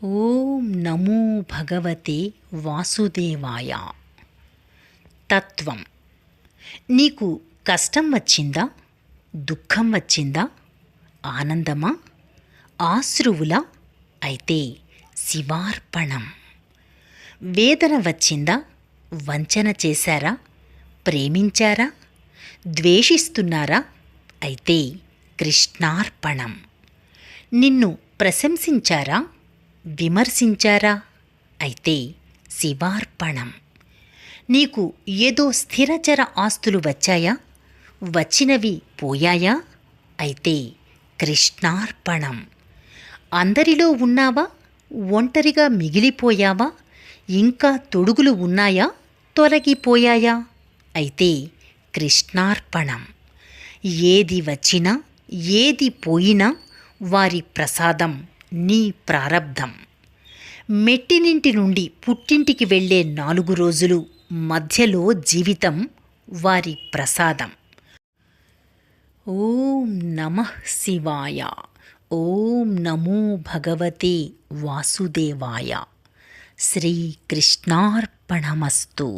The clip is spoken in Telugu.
ఓం నమో భగవతే వాసుదేవాయ. తత్వం: నీకు కష్టం వచ్చిందా? దుఃఖం వచ్చిందా? ఆనందమా? ఆశ్రువులా? అయితే శివార్పణం. వేదన వచ్చిందా? వంచన చేశారా? ప్రేమించారా? ద్వేషిస్తున్నారా? అయితే కృష్ణార్పణం. నిన్ను ప్రశంసించారా? విమర్శించారా? అయితే శివార్పణం. నీకు ఏదో స్థిరచర ఆస్తులు వచ్చాయా? వచ్చినవి పోయాయా? అయితే కృష్ణార్పణం. అందరిలో ఉన్నావా? ఒంటరిగా మిగిలిపోయావా? ఇంకా తొడుగులు ఉన్నాయా? తొలగిపోయాయా? అయితే కృష్ణార్పణం. ఏది వచ్చినా ఏది పోయినా వారి ప్రసాదం నీ ప్రారబ్ధం. మెట్టినింటి నుండి పుట్టింటికి వెళ్ళే 4 రోజులు మధ్యలో జీవితం వారి ప్రసాదం. ఓం నమః శివాయ. ఓం నమో భగవతే వాసుదేవాయ. శ్రీకృష్ణార్పణమస్తు.